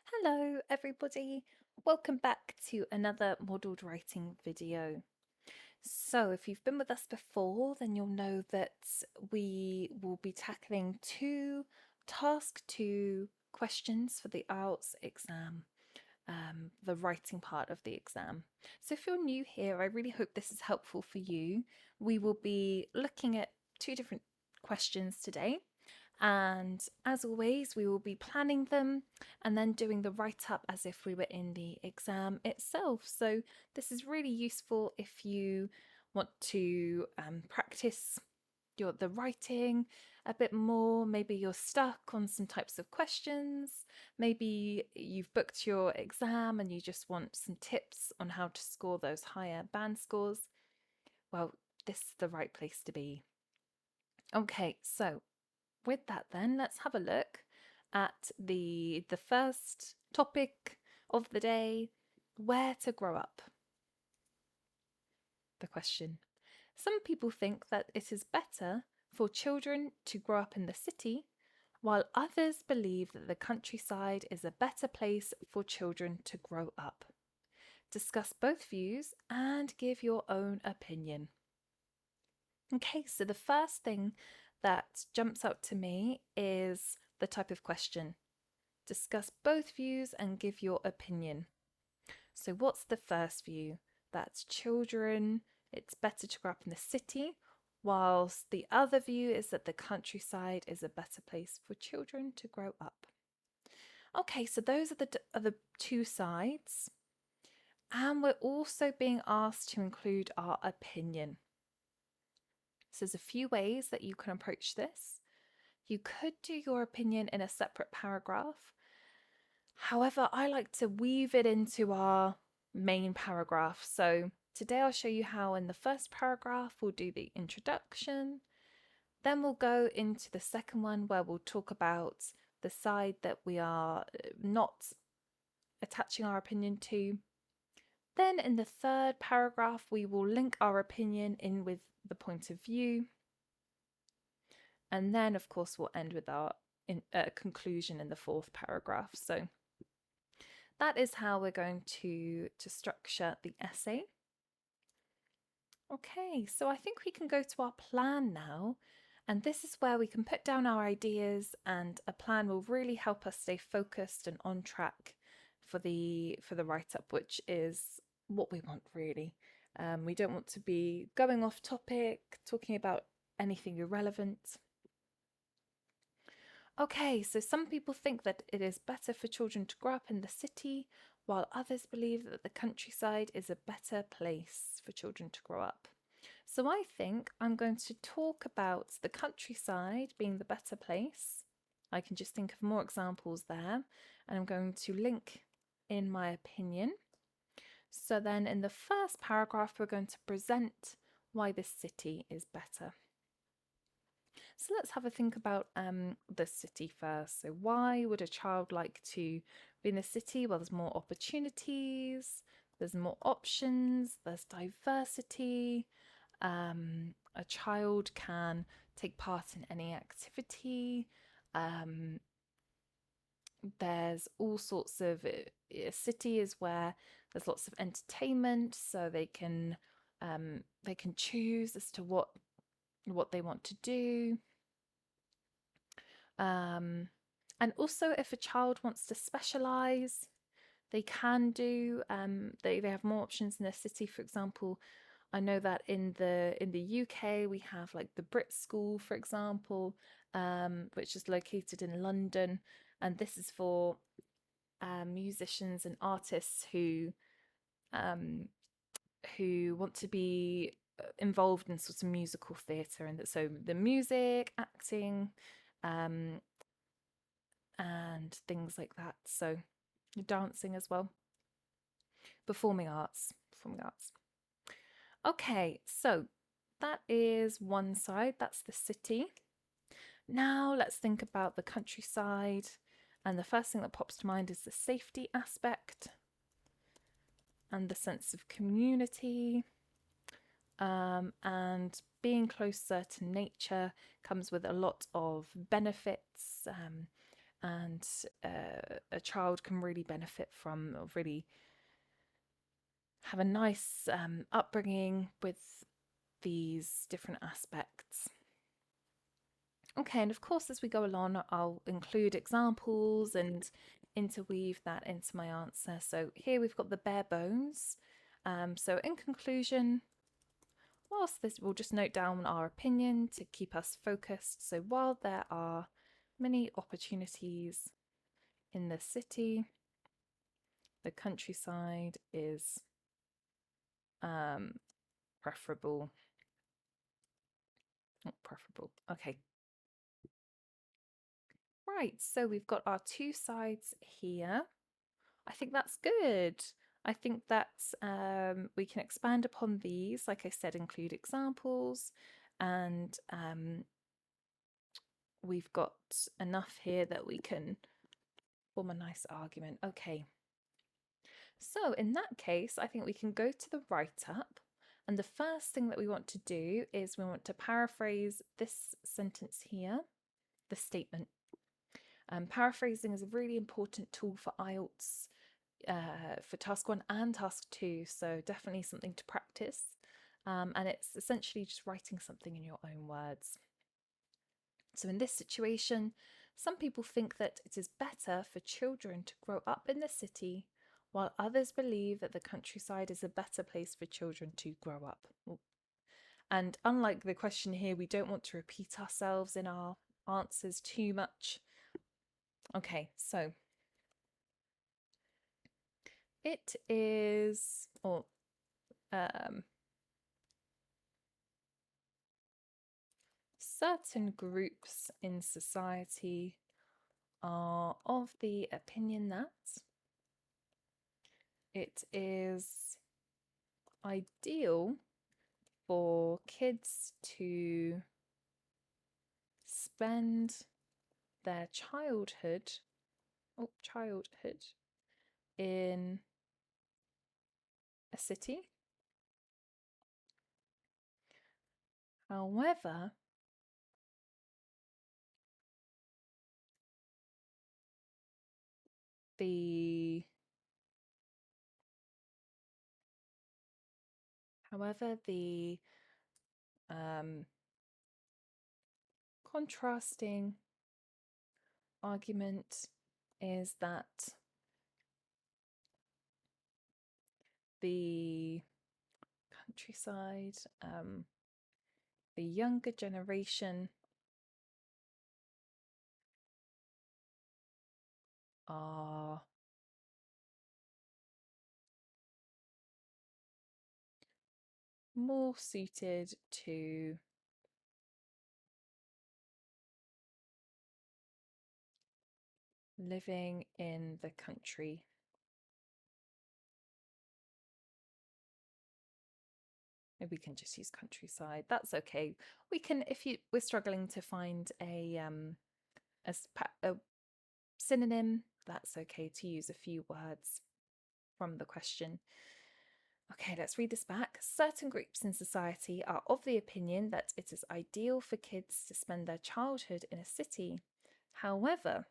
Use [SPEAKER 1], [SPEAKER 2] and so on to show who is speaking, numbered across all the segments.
[SPEAKER 1] Hello everybody, welcome back to another modelled writing video. So if you've been with us before, then you'll know that we will be tackling two task 2 questions for the IELTS exam, the writing part of the exam. So if you're new here, I really hope this is helpful for you. We will be looking at two different questions today. And as always, we will be planning them and then doing the write up as if we were in the exam itself. So, this is really useful if you want to practice the writing a bit more. Maybe you're stuck on some types of questions. Maybe you've booked your exam and you just want some tips on how to score those higher band scores. Well, this is the right place to be. Okay, so with that then, let's have a look at the first topic of the day, where to grow up. The question. Some people think that it is better for children to grow up in the city, while others believe that the countryside is a better place for children to grow up. Discuss both views and give your own opinion. Okay, so the first thing that jumps out to me is the type of question. Discuss both views and give your opinion. So, what's the first view? That's children, it's better to grow up in the city, whilst the other view is that the countryside is a better place for children to grow up. Okay, so those are the two sides. And we're also being asked to include our opinion. So there's a few ways that you can approach this. You could do your opinion in a separate paragraph. However, I like to weave it into our main paragraph. So today I'll show you how in the first paragraph we'll do the introduction. Then we'll go into the second one where we'll talk about the side that we are not attaching our opinion to. Then in the third paragraph, we will link our opinion in with the point of view. And then, of course, we'll end with our conclusion in the fourth paragraph. So that is how we're going to structure the essay. Okay, so I think we can go to our plan now. And this is where we can put down our ideas, and a plan will really help us stay focused and on track for the write-up, which is what we want really. We don't want to be going off topic, talking about anything irrelevant. Okay, so some people think that it is better for children to grow up in the city, while others believe that the countryside is a better place for children to grow up. So I think I'm going to talk about the countryside being the better place. I can just think of more examples there, and I'm going to link in my opinion. So then in the first paragraph, we're going to present why the city is better. So let's have a think about the city first. So why would a child like to be in the city? Well, there's more opportunities, there's more options, there's diversity. A child can take part in any activity. There's all sorts of a city is where there's lots of entertainment, so they can choose as to what they want to do. And also, if a child wants to specialize, they can do. They have more options in their city. For example, I know that in the UK we have like the Brit School, for example, which is located in London, and this is for musicians and artists who want to be involved in sort of musical theatre, and so the music, acting, and things like that. So dancing as well, performing arts. Okay, so that is one side, that's the city. Now let's think about the countryside, and the first thing that pops to mind is the safety aspect and the sense of community. And being closer to nature comes with a lot of benefits, and a child can really benefit from, or really have a nice upbringing with these different aspects. Okay, and of course, as we go along, I'll include examples and interweave that into my answer. So here we've got the bare bones. So in conclusion, whilst this, we'll just note down our opinion to keep us focused. So while there are many opportunities in the city, the countryside is preferable. Not preferable. Okay. Right, so we've got our two sides here. I think that's good. I think that we can expand upon these, like I said, include examples, and we've got enough here that we can form a nice argument. Okay. So in that case, I think we can go to the write-up. And the first thing that we want to do is we want to paraphrase this sentence here, the statement. Paraphrasing is a really important tool for IELTS for task 1 and task 2, so definitely something to practice. And it's essentially just writing something in your own words. So in this situation, some people think that it is better for children to grow up in the city, while others believe that the countryside is a better place for children to grow up. And unlike the question here, we don't want to repeat ourselves in our answers too much. Okay, so it is, or certain groups in society are of the opinion that it is ideal for kids to spend their childhood in a city. However, the contrasting argument is that the countryside, the younger generation are more suited to living in the country. Maybe we can just use countryside. That's okay. We can, if we're struggling to find a synonym, that's okay to use a few words from the question. Okay, let's read this back. Certain groups in society are of the opinion that it is ideal for kids to spend their childhood in a city. However,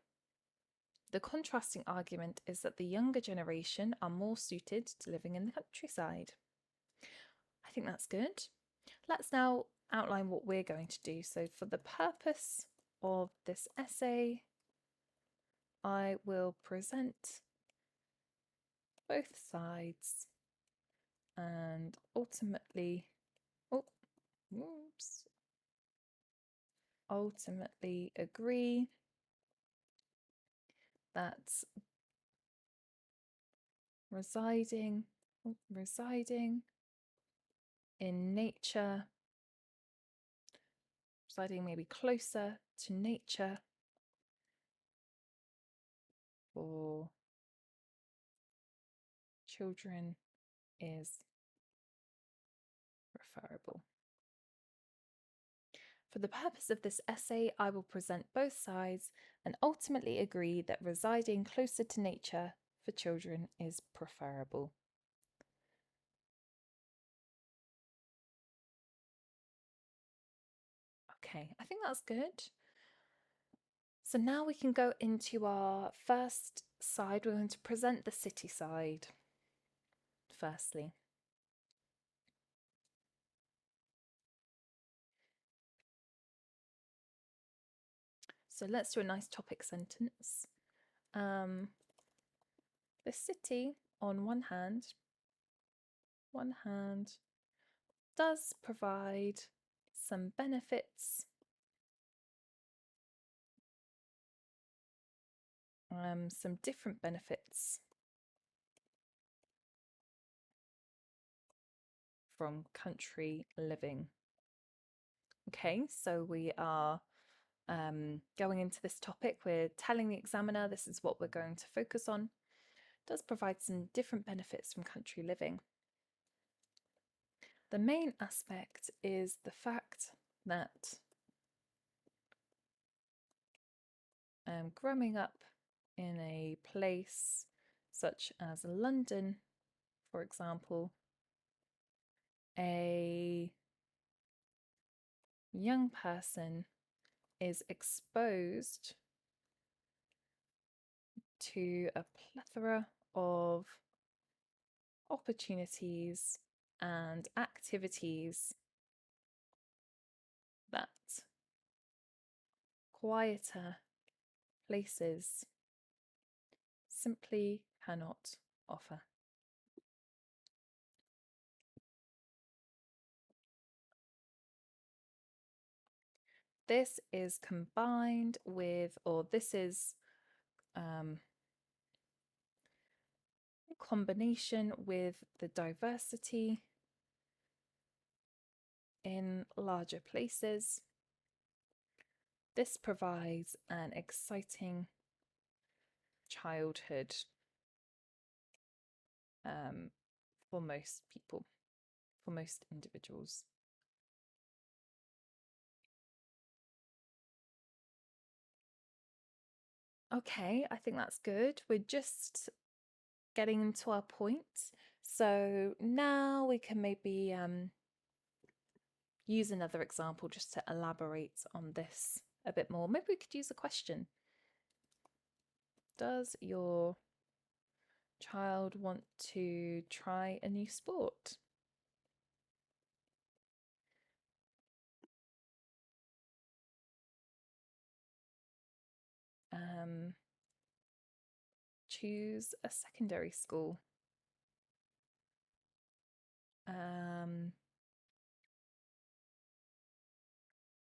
[SPEAKER 1] the contrasting argument is that the younger generation are more suited to living in the countryside. I think that's good. Let's now outline what we're going to do. So for the purpose of this essay, I will present both sides and ultimately agree that residing in nature, residing maybe closer to nature for children is preferable. For the purpose of this essay, I will present both sides and ultimately agree that residing closer to nature for children is preferable. Okay, I think that's good. So now we can go into our first side. We're going to present the city side firstly. So let's do a nice topic sentence. The city, on one hand, does provide some benefits, some different benefits from country living. Okay, so we are going into this topic. We're telling the examiner this is what we're going to focus on. It does provide some different benefits from country living. The main aspect is the fact that growing up in a place such as London, for example, a young person is exposed to a plethora of opportunities and activities that quieter places simply cannot offer. This is combined with, or this is combination with the diversity in larger places. This provides an exciting childhood for most people, for most individuals. Okay, I think that's good. We're just getting into our point. So now we can maybe use another example just to elaborate on this a bit more. Maybe we could use a question. Does your child want to try a new sport? Choose a secondary school.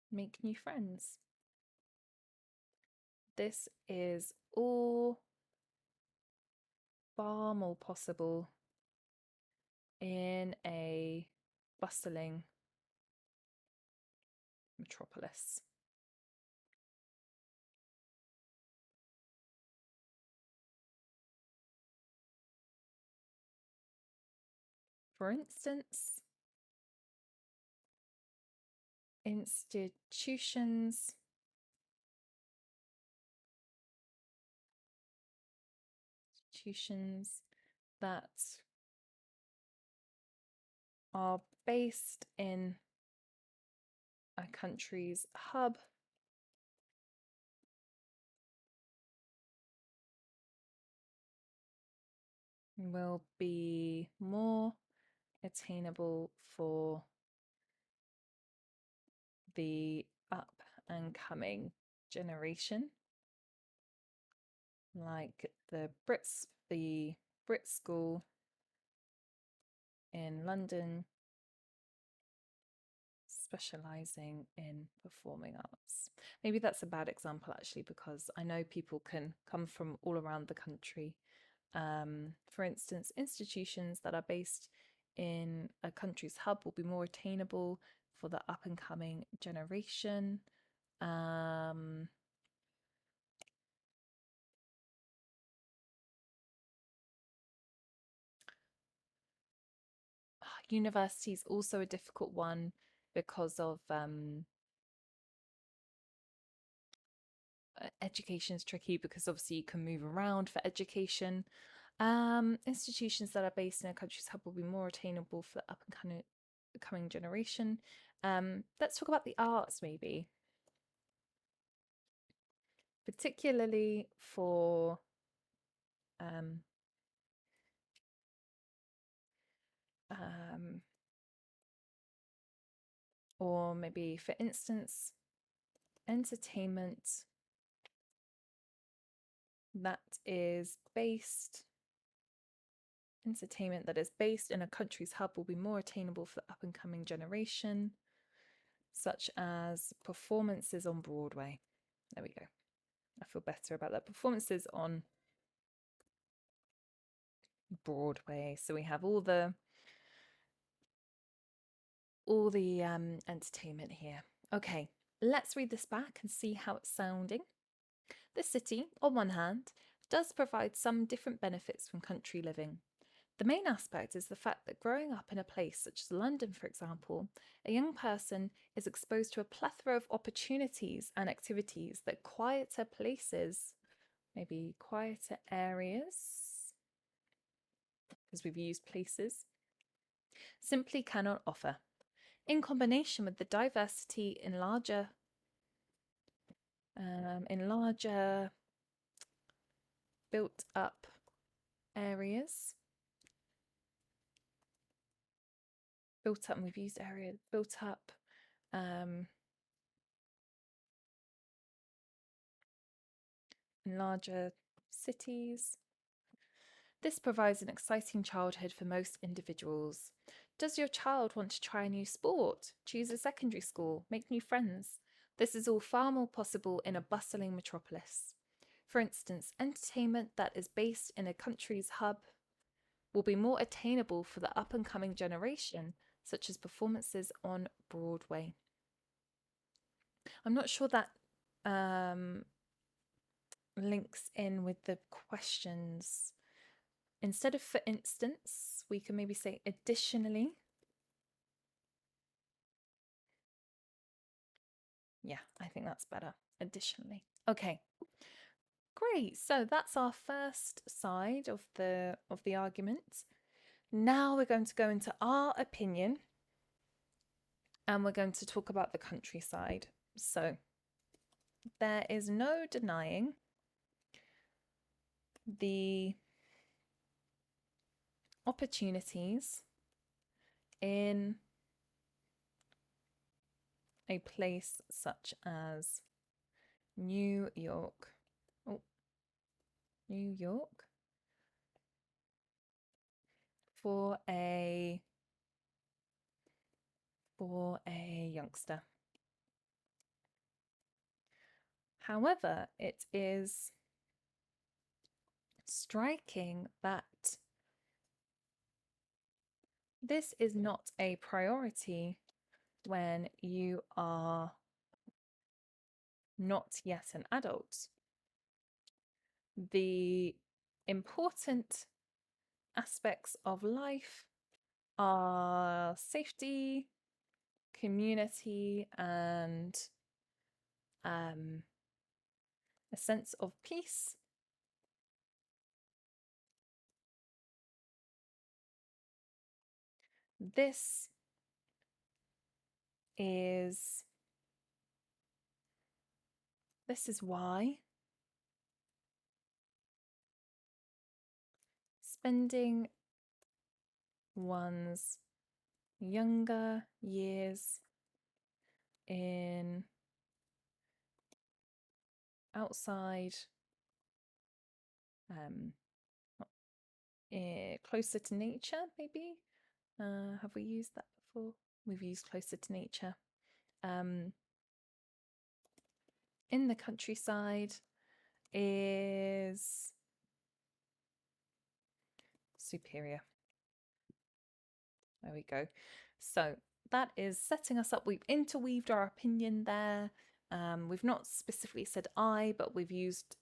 [SPEAKER 1] Make new friends. This is all far more possible in a bustling metropolis. For instance, institutions that are based in a country's hub will be more attainable for the up and coming generation, like the Brit School in London, specializing in performing arts. Maybe that's a bad example actually, because I know people can come from all around the country. For instance, institutions that are based in a country's hub will be more attainable for the up and coming generation. University is also a difficult one because of education is tricky because obviously you can move around for education. Institutions that are based in a country's hub will be more attainable for the up and coming generation. Let's talk about the arts maybe. particularly for um, or maybe, for instance, entertainment that is based in a country's hub will be more attainable for the up and coming generation, such as performances on Broadway. There we go. I feel better about that. Performances on Broadway. So we have all the entertainment here. Okay, let's read this back and see how it's sounding. The city, on one hand, does provide some different benefits from country living. The main aspect is the fact that growing up in a place such as London, for example, a young person is exposed to a plethora of opportunities and activities that quieter places, maybe quieter areas, because we've used places, simply cannot offer. In combination with the diversity in larger built up areas, built up, and we've used area, built up, in larger cities. This provides an exciting childhood for most individuals. Does your child want to try a new sport, choose a secondary school, make new friends? This is all far more possible in a bustling metropolis. For instance, entertainment that is based in a country's hub will be more attainable for the up and coming generation, such as performances on Broadway. I'm not sure that links in with the questions. Instead of for instance, we can maybe say additionally. Yeah, I think that's better. Additionally. Okay. Great. So that's our first side of the argument. Now we're going to go into our opinion and we're going to talk about the countryside. So there is no denying the opportunities in a place such as New York. Oh, New York for a youngster. However, it is striking that this is not a priority when you are not yet an adult. The important aspects of life are safety, community, and a sense of peace. This is why spending one's younger years in outside, closer to nature, maybe. Have we used that before? We've used closer to nature. In the countryside is superior. There we go. So that is setting us up. We've interweaved our opinion there. We've not specifically said I, but we've used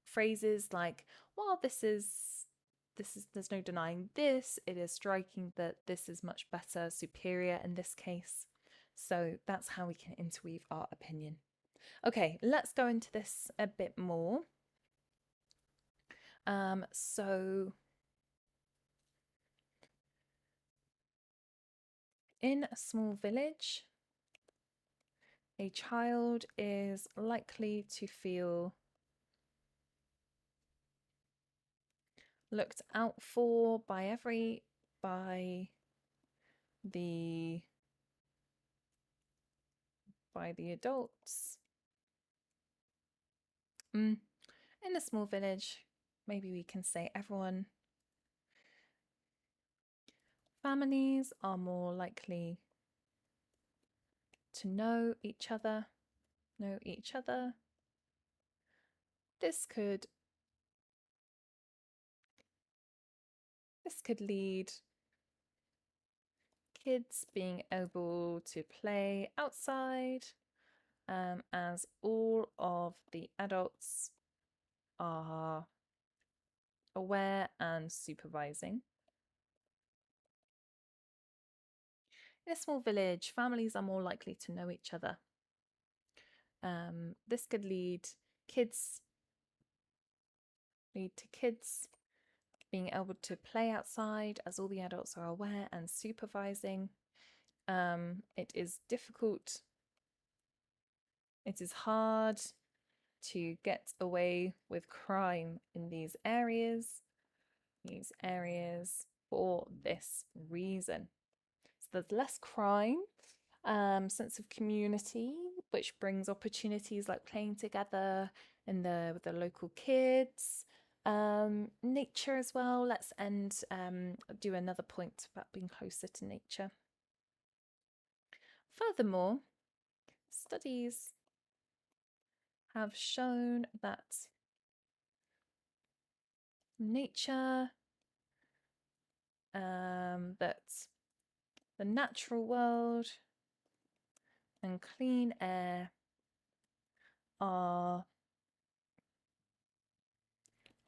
[SPEAKER 1] phrases like, well, there's no denying this. It is striking that this is much better, superior in this case. So that's how we can interweave our opinion. Okay, let's go into this a bit more. So in a small village, a child is likely to feel looked out for by the adults. In a small village, maybe we can say everyone. Families are more likely to know each other. This could lead kids being able to play outside, as all of the adults are aware and supervising. In a small village, families are more likely to know each other. This could lead to kids being able to play outside as all the adults are aware and supervising. It is difficult. It is hard to get away with crime in these areas for this reason. So there's less crime, sense of community, which brings opportunities like playing together with the local kids. Nature as well. Let's do another point about being closer to nature. Furthermore, studies have shown that nature, that the natural world and clean air are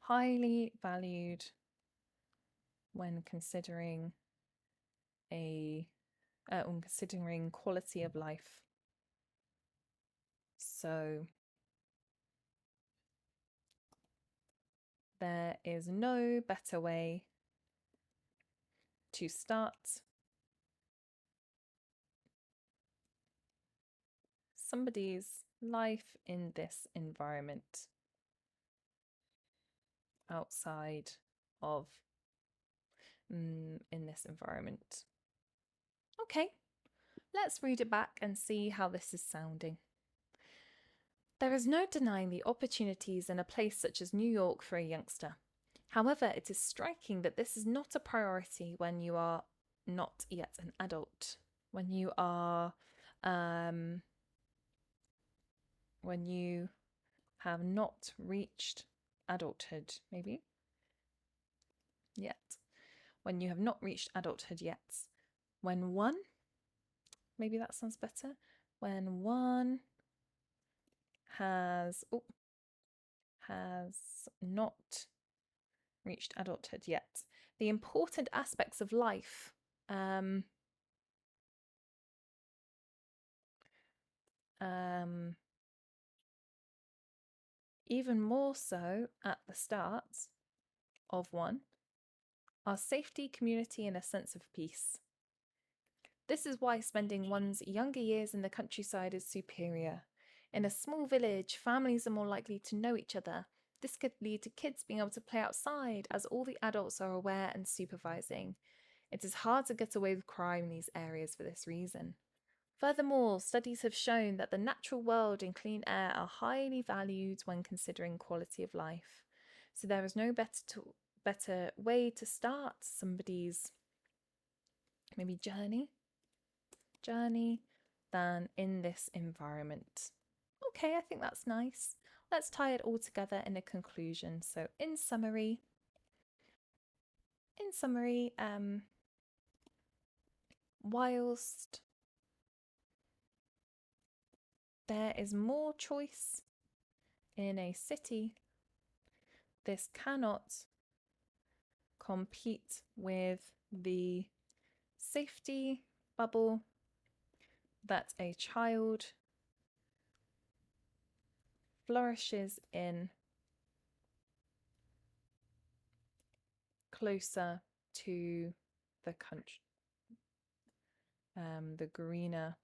[SPEAKER 1] highly valued when considering quality of life. So there is no better way to start somebody's life in this environment outside of in this environment. Okay, let's read it back and see how this is sounding. There is no denying the opportunities in a place such as New York for a youngster. However, it is striking that this is not a priority when you are not yet an adult. When you have not reached adulthood, maybe yet. When you have not reached adulthood yet. When one, maybe that sounds better. When one has not reached adulthood yet. The important aspects of life, even more so at the start of one, are safety, community, and a sense of peace. This is why spending one's younger years in the countryside is superior. In a small village, families are more likely to know each other. This could lead to kids being able to play outside as all the adults are aware and supervising. It is hard to get away with crime in these areas for this reason. Furthermore, studies have shown that the natural world and clean air are highly valued when considering quality of life. So there is no better way to start somebody's maybe journey than in this environment. Okay, I think that's nice. Let's tie it all together in a conclusion. So in summary, whilst there is more choice in a city, this cannot compete with the safety bubble that a child flourishes in closer to the country, the greener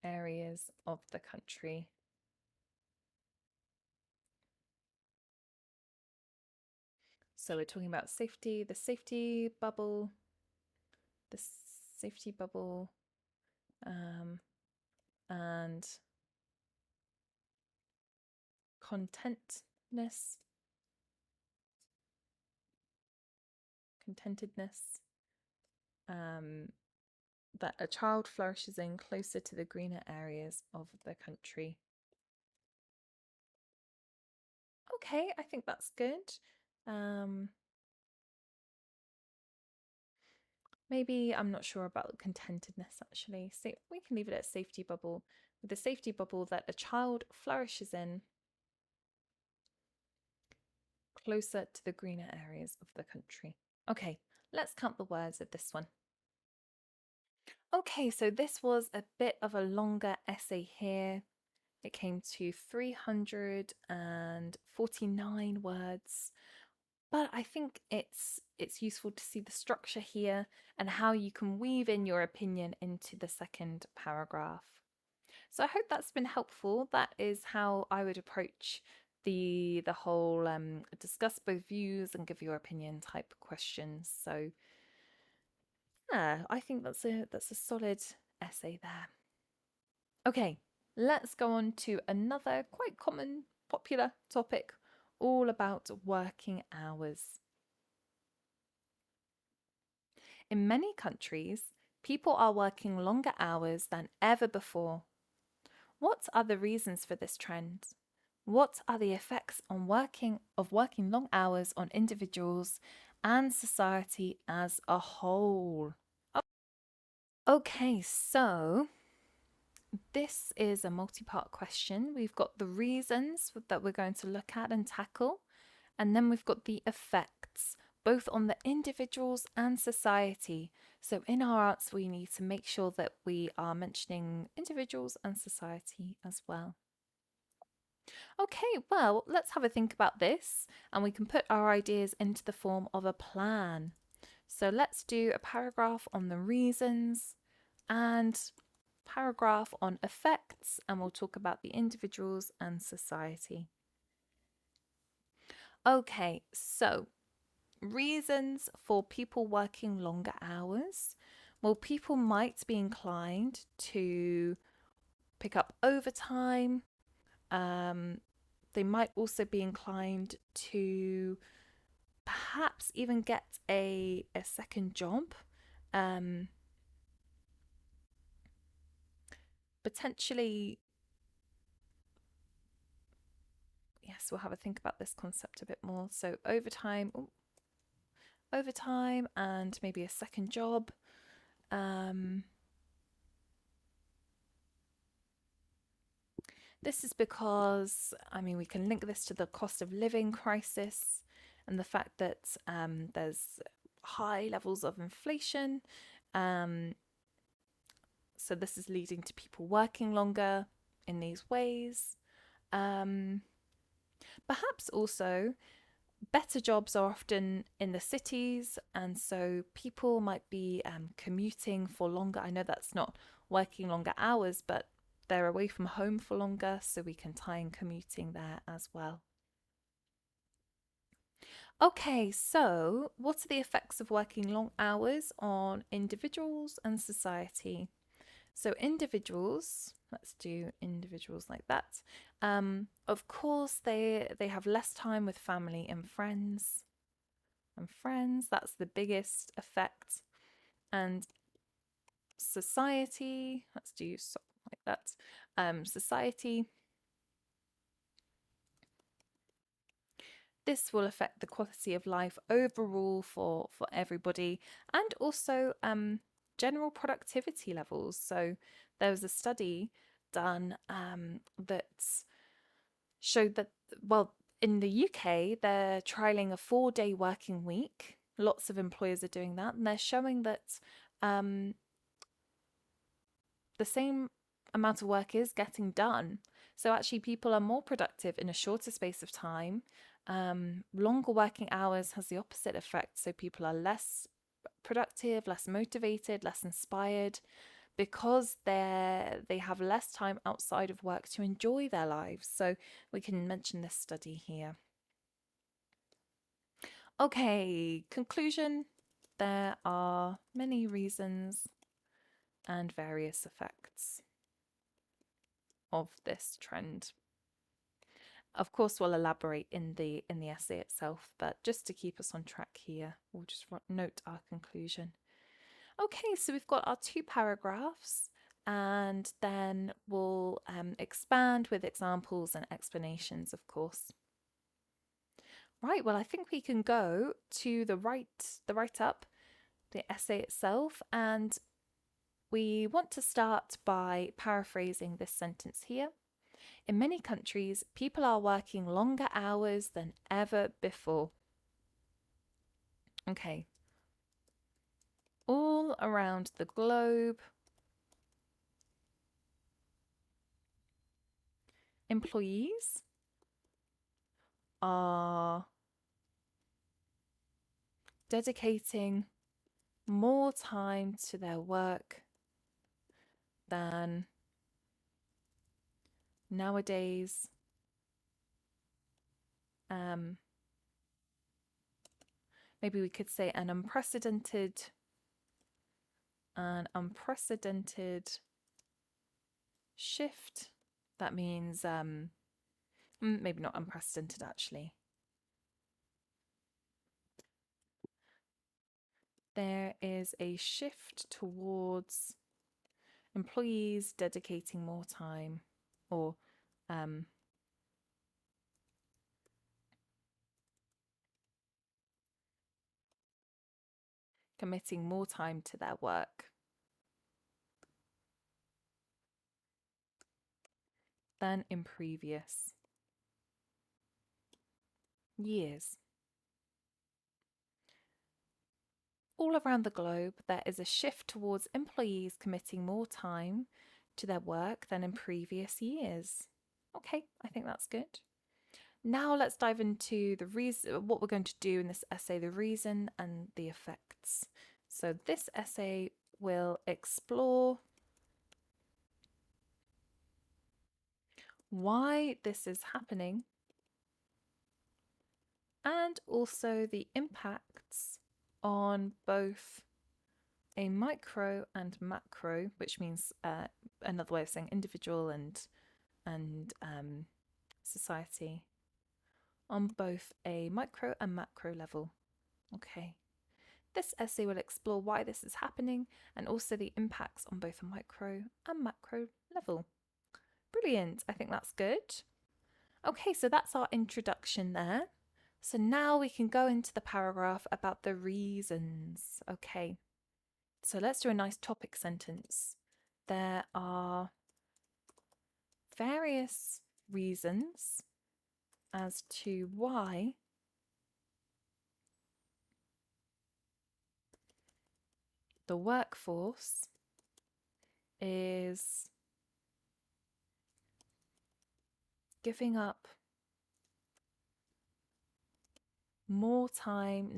[SPEAKER 1] areas of the country. So we're talking about safety, the safety bubble, um, and contentness, contentedness, um, that a child flourishes in closer to the greener areas of the country. Okay, I think that's good. Um, Maybe I'm not sure about contentedness actually. So we can leave it at safety bubble. With the safety bubble that a child flourishes in closer to the greener areas of the country. Okay, let's count the words of this one. Okay, so this was a bit of a longer essay here. It came to 349 words. But I think it's useful to see the structure here and how you can weave in your opinion into the second paragraph. So I hope that's been helpful. That is how I would approach the whole discuss both views and give your opinion type questions. So yeah, I think that's a solid essay there. Okay, let's go on to another quite common, popular topic, all about working hours. In many countries, people are working longer hours than ever before. What are the reasons for this trend? What are the effects on working long hours on individuals and society as a whole? Okay, so this is a multi-part question. We've got the reasons that we're going to look at and tackle, and then we've got the effects, both on the individuals and society. So in our answer, we need to make sure that we are mentioning individuals and society as well. Okay, well, let's have a think about this, and we can put our ideas into the form of a plan. So let's do a paragraph on the reasons and paragraph on effects, and we'll talk about the individuals and society. Okay, so reasons for people working longer hours. Well, people might be inclined to pick up overtime. They might also be inclined to perhaps even get a second job. Potentially, yes, we'll have a think about this concept a bit more. So overtime and maybe a second job. This is because, I mean, we can link this to the cost of living crisis and the fact that there's high levels of inflation. So this is leading to people working longer in these ways. Perhaps also better jobs are often in the cities, and so people might be commuting for longer. I know that's not working longer hours, but they're away from home for longer, so we can tie in commuting there as well. Okay, so what are the effects of working long hours on individuals and society? So individuals, let's do individuals like that. Of course, they have less time with family and friends. That's the biggest effect. And society, let's do something like that. Society. This will affect the quality of life overall for everybody, and also general productivity levels. So there was a study done that showed that, well, in the UK, they're trialing a 4-day working week. Lots of employers are doing that, and they're showing that the same amount of work is getting done. So actually, people are more productive in a shorter space of time. Longer working hours has the opposite effect. So people are less productive, less motivated, less inspired, because they have less time outside of work to enjoy their lives. So we can mention this study here. Okay, conclusion. There are many reasons and various effects of this trend. Of course, we'll elaborate in the essay itself, but just to keep us on track here, we'll just note our conclusion. Okay, so we've got our two paragraphs, and then we'll expand with examples and explanations, of course. Right, well, I think we can go to the write-up, the essay itself, and we want to start by paraphrasing this sentence here. In many countries, people are working longer hours than ever before. Okay. All around the globe, employees are dedicating more time to their work than nowadays. Maybe we could say an unprecedented shift. That means maybe not unprecedented actually. There is a shift towards employees dedicating more time or committing more time to their work than in previous years. All around the globe, there is a shift towards employees committing more time to their work than in previous years. Okay, I think that's good. Now let's dive into the reason, what we're going to do in this essay, the reason and the effects. So this essay will explore why this is happening and also the impacts on both a micro and macro, which means another way of saying individual and society, on both a micro and macro level. Okay. This essay will explore why this is happening and also the impacts on both a micro and macro level. Brilliant. I think that's good. Okay, so that's our introduction there. So now we can go into the paragraph about the reasons. Okay, so let's do a nice topic sentence. There are various reasons as to why the workforce is giving up more time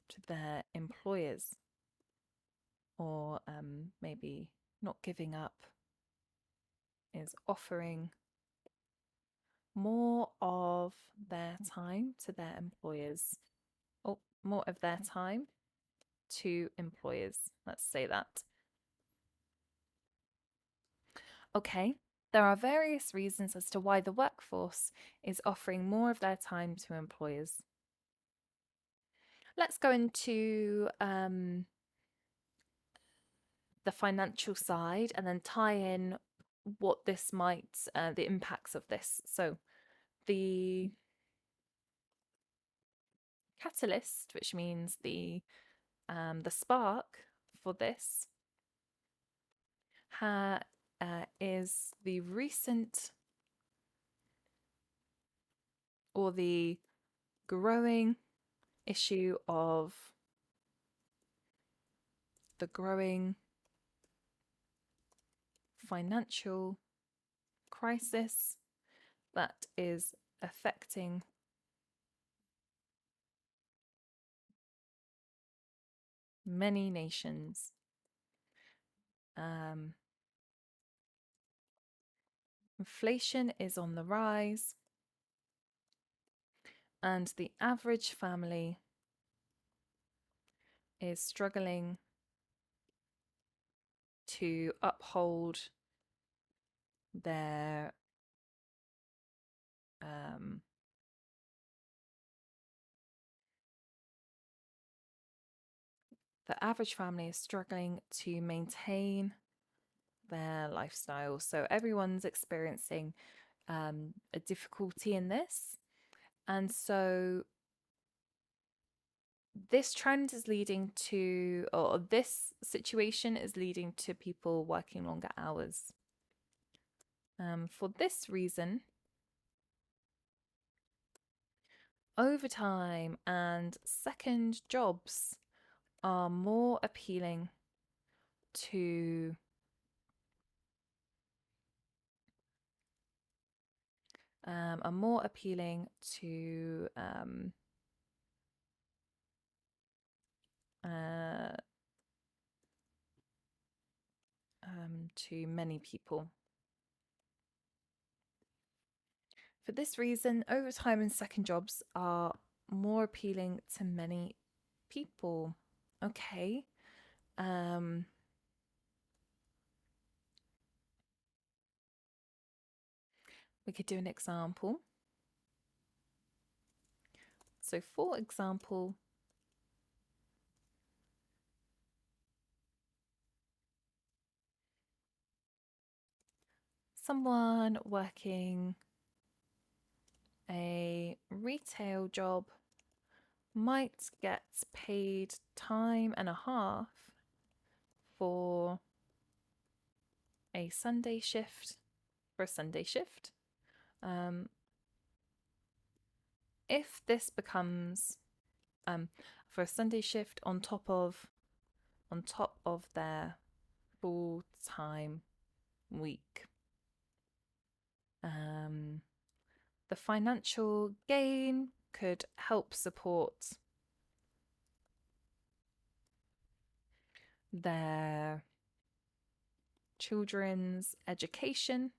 [SPEAKER 1] to their employers, or maybe not giving up, is offering more of their time to their employers, or more of their time to employers. Let's say that. Okay, there are various reasons as to why the workforce is offering more of their time to employers. Let's go into the financial side and then tie in what this might, the impacts of this. So the catalyst, which means the spark for this, is the recent or the growing issue of the growing financial crisis that is affecting many nations. Inflation is on the rise, and the average family is struggling to uphold their the average family is struggling to maintain their lifestyle. So everyone's experiencing a difficulty in this. And so this trend is leading to, or this situation is leading to people working longer hours. For this reason, overtime and second jobs are more appealing to are more appealing uh, to many people. For this reason, overtime and second jobs are more appealing to many people. Okay. We could do an example. So, for example, someone working a retail job might get paid time and a half for a Sunday shift, if this becomes for a Sunday shift on top of their full-time week. The financial gain could help support their children's education.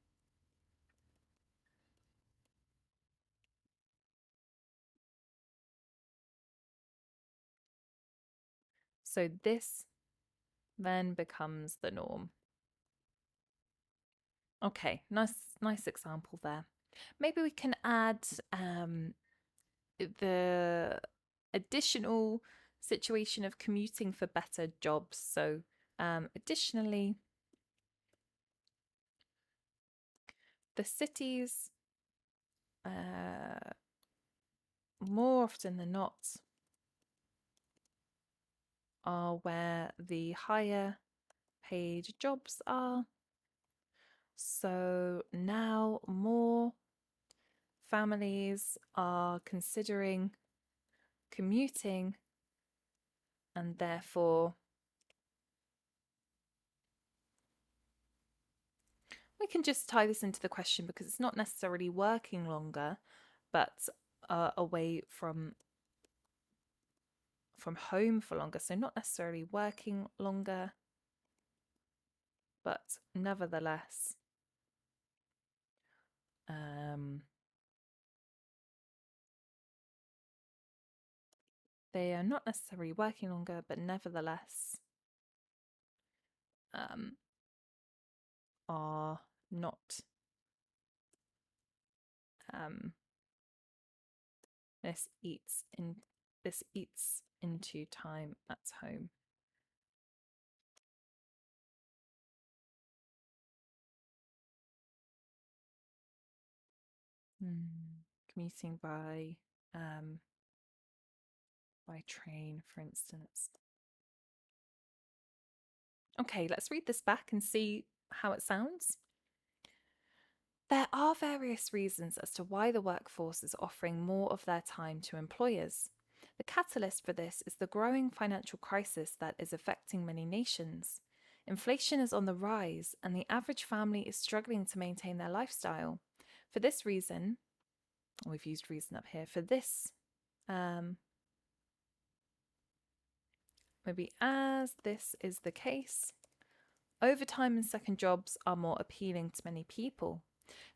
[SPEAKER 1] So this then becomes the norm. Okay, nice example there. Maybe we can add the additional situation of commuting for better jobs. So additionally, the cities more often than not are where the higher paid jobs are. So now more families are considering commuting, and therefore we can just tie this into the question because it's not necessarily working longer, but away from home for longer. So not necessarily working longer, but nevertheless they are not necessarily working longer, but nevertheless are not this eats into time at home. Commuting by train, for instance. Okay, let's read this back and see how it sounds. There are various reasons as to why the workforce is offering more of their time to employers. The catalyst for this is the growing financial crisis that is affecting many nations. Inflation is on the rise, and the average family is struggling to maintain their lifestyle. For this reason, we've used reason up here, for this, maybe as this is the case, overtime and second jobs are more appealing to many people.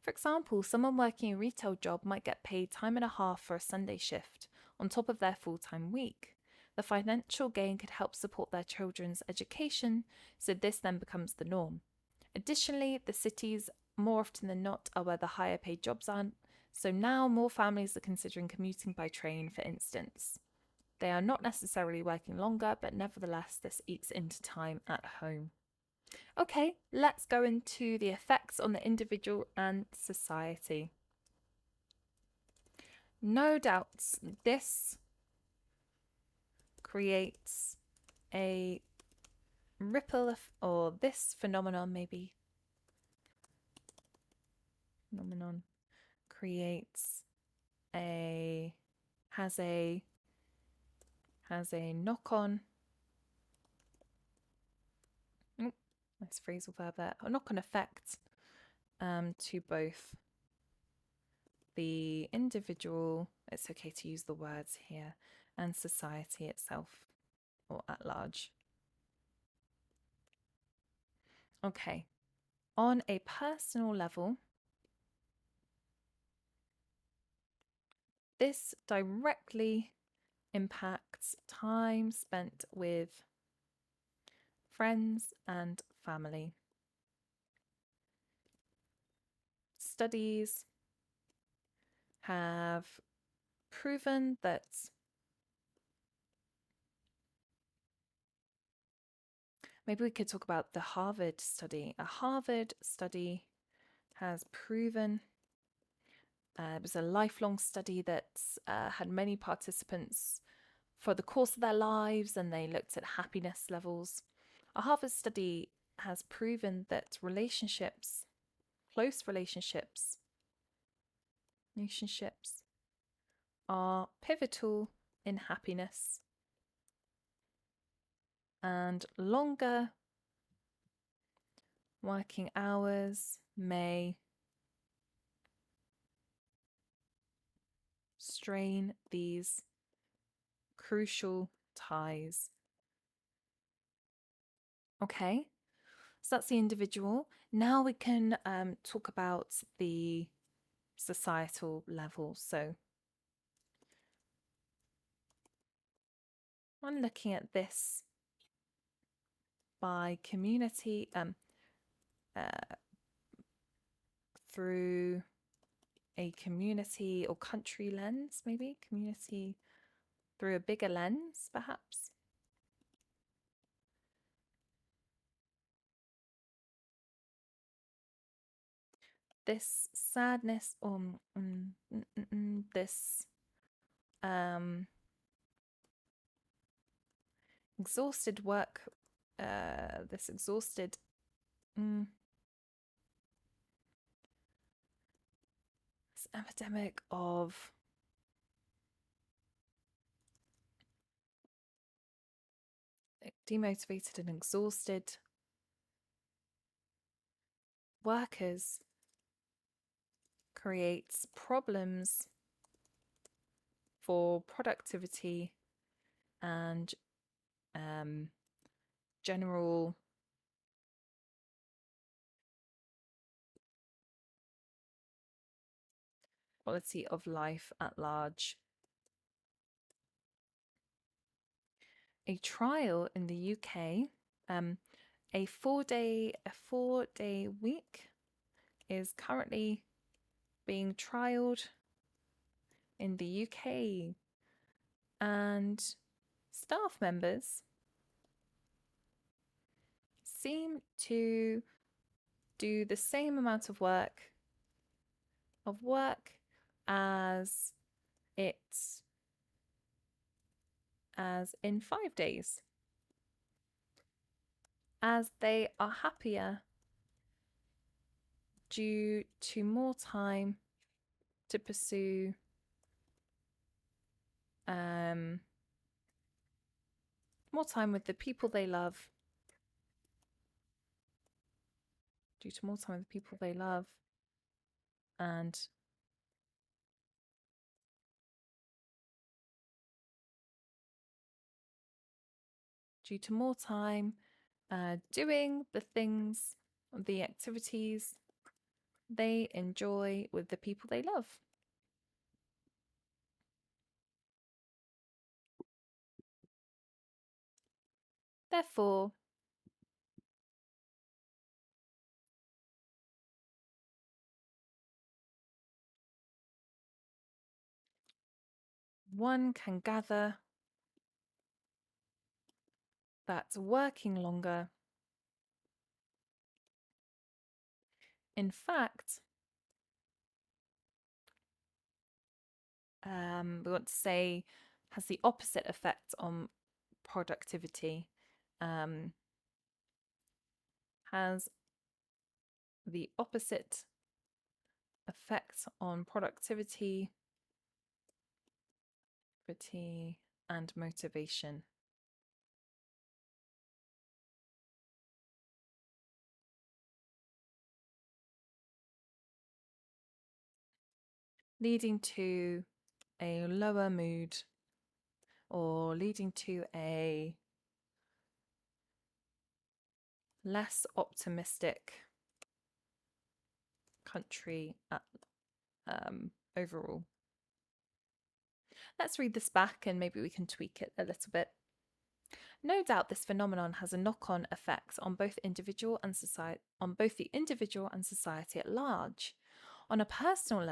[SPEAKER 1] For example, someone working a retail job might get paid time and a half for a Sunday shift on top of their full time week. The financial gain could help support their children's education, so this then becomes the norm. Additionally, the cities, more often than not, are where the higher paid jobs are, so now more families are considering commuting by train, for instance. They are not necessarily working longer, but nevertheless, this eats into time at home. Okay, let's go into the effects on the individual and society. No doubts, this creates a ripple, or this phenomenon creates a has a knock-on. Nice phrasal verb there. A knock-on effect to both the individual, it's okay to use the words here, and society itself, or at large. Okay, on a personal level, this directly impacts time spent with friends and family. Studies have proven that maybe we could talk about the Harvard study. A Harvard study has proven it was a lifelong study that had many participants for the course of their lives, and they looked at happiness levels. A Harvard study has proven that relationships, close relationships, are pivotal in happiness, and longer working hours may strain these crucial ties. Okay, so that's the individual. Now we can talk about the societal level. So I'm looking at this by community, through a community or country lens, maybe community through a bigger lens, perhaps. This sadness, or this exhausted work, this exhausted this epidemic of demotivated and exhausted workers creates problems for productivity and general quality of life at large. A trial in the UK, a four-day week is currently being trialed in the UK, and staff members seem to do the same amount of work as in 5 days, as they are happier due to more time to pursue more time with the people they love, and due to more time doing the activities they enjoy with the people they love. Therefore, one can gather that working longer, in fact, we want to say has the opposite effect on productivity, has the opposite effect on productivity and motivation. Leading to a lower mood or leading to a less optimistic country overall. Let's read this back and maybe we can tweak it a little bit. No doubt this phenomenon has a knock-on effect on both the individual and society at large. On a personal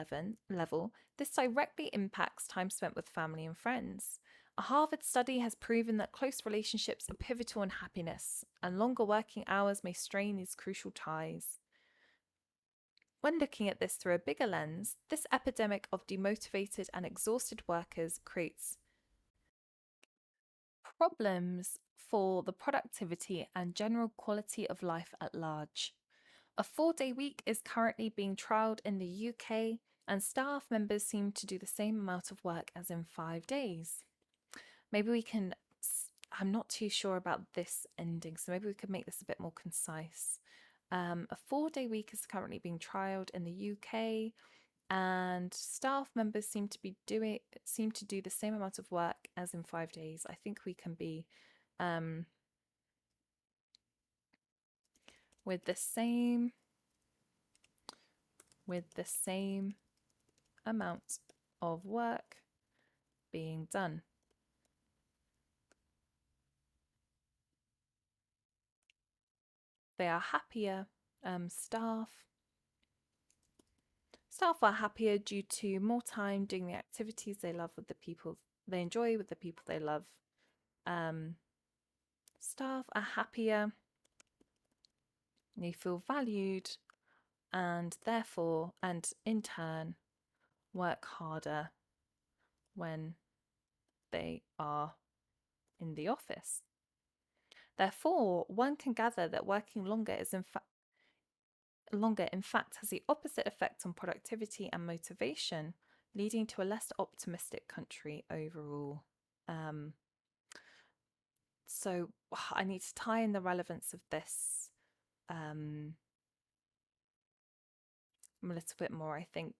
[SPEAKER 1] level, this directly impacts time spent with family and friends. A Harvard study has proven that close relationships are pivotal in happiness, and longer working hours may strain these crucial ties. When looking at this through a bigger lens, this epidemic of demotivated and exhausted workers creates problems for the productivity and general quality of life at large. A 4-day week is currently being trialled in the UK, and staff members seem to do the same amount of work as in 5 days. Maybe we can, I'm not too sure about this ending, so maybe we could make this a bit more concise. A 4-day week is currently being trialled in the UK, and staff members seem to do the same amount of work as in 5 days. I think we can be with the same amount of work being done. They are happier. Staff are happier due to more time doing the activities they love with the people they enjoy with the people they love. Staff are happier. They feel valued, and therefore, and in turn, work harder when they are in the office. Therefore, one can gather that working longer in fact has the opposite effect on productivity and motivation, leading to a less optimistic country overall. So I need to tie in the relevance of this a little bit more, I think.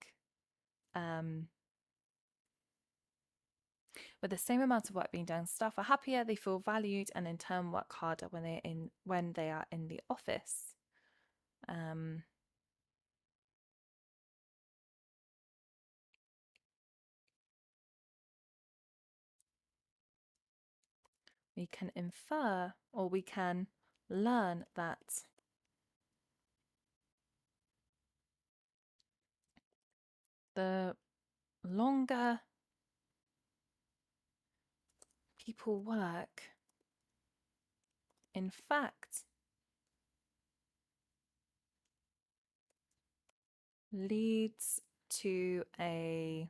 [SPEAKER 1] With the same amount of work being done, staff are happier, they feel valued, and in turn work harder when they are in the office. We can infer, or we can learn that the longer people work, in fact, leads to a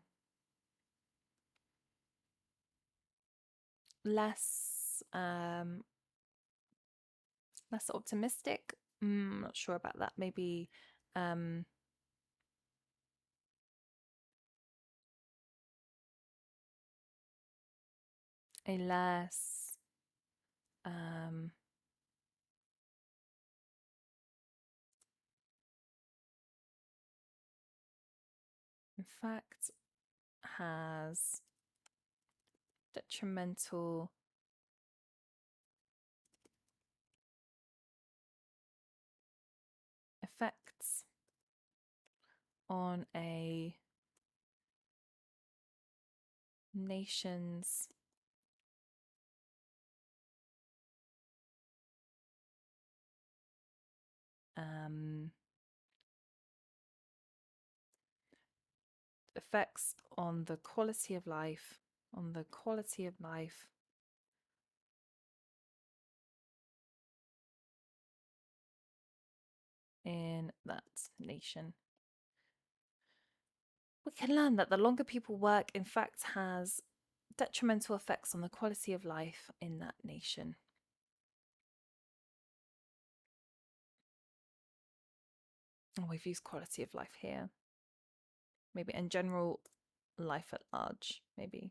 [SPEAKER 1] less optimistic. Not sure about that. Maybe a less in fact has detrimental effects on a nation's effects on the quality of life, in that nation. We can learn that the longer people work, in fact, has detrimental effects on the quality of life in that nation. Oh, we've used quality of life here. Maybe in general, life at large, maybe.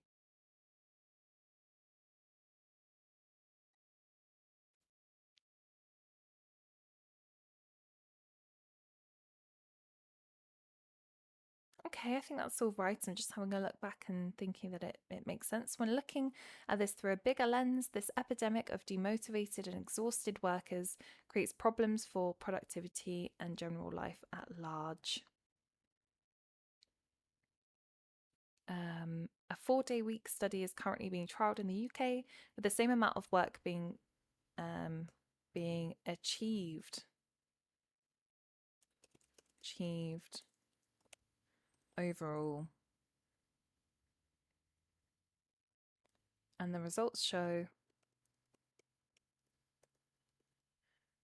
[SPEAKER 1] Okay, I think that's all right. I'm just having a look back and thinking that it makes sense. When looking at this through a bigger lens, this epidemic of demotivated and exhausted workers creates problems for productivity and general life at large. A 4-day week study is currently being trialled in the UK with the same amount of work being achieved overall. And the results show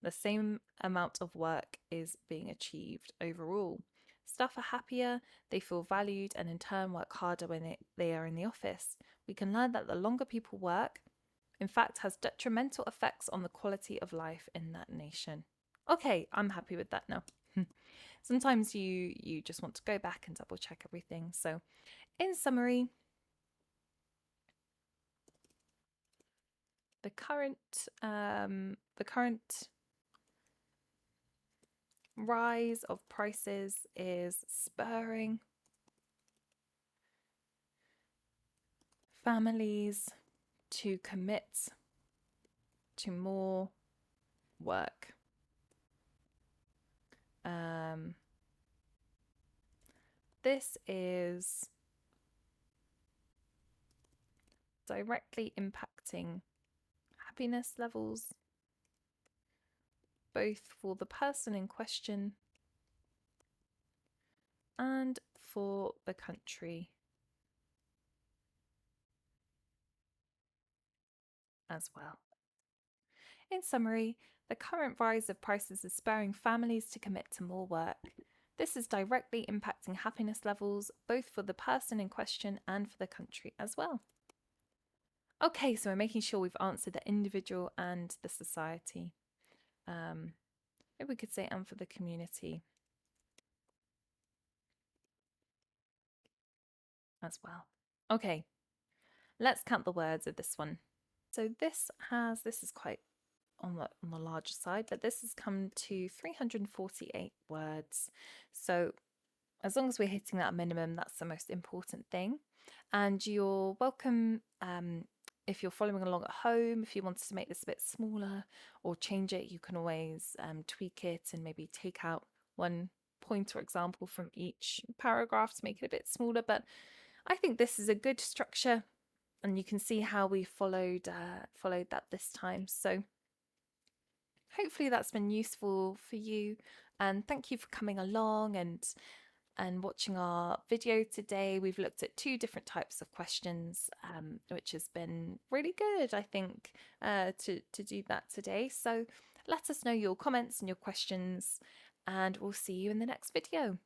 [SPEAKER 1] the same amount of work is being achieved overall. Staff are happier, they feel valued, and in turn work harder when they are in the office. We can learn that the longer people work, in fact, has detrimental effects on the quality of life in that nation. Okay, I'm happy with that now. Sometimes you just want to go back and double check everything. So, in summary, the current rise of prices is spurring families to commit to more work. This is directly impacting happiness levels, both for the person in question and for the country as well. In summary, the current rise of prices is spurring families to commit to more work. This is directly impacting happiness levels, both for the person in question and for the country as well. Okay, so we're making sure we've answered the individual and the society. Maybe we could say and for the community as well. Okay, let's count the words of this one. So this is quite on the larger side, but this has come to 348 words. So as long as we're hitting that minimum, that's the most important thing. And you're welcome, if you're following along at home, if you wanted to make this a bit smaller or change it, you can always tweak it and maybe take out one point or example from each paragraph to make it a bit smaller. But I think this is a good structure, and you can see how we followed that this time. So hopefully that's been useful for you, and thank you for coming along and watching our video today. We've looked at 2 different types of questions, which has been really good, I think, to do that today. So let us know your comments and your questions, and we'll see you in the next video.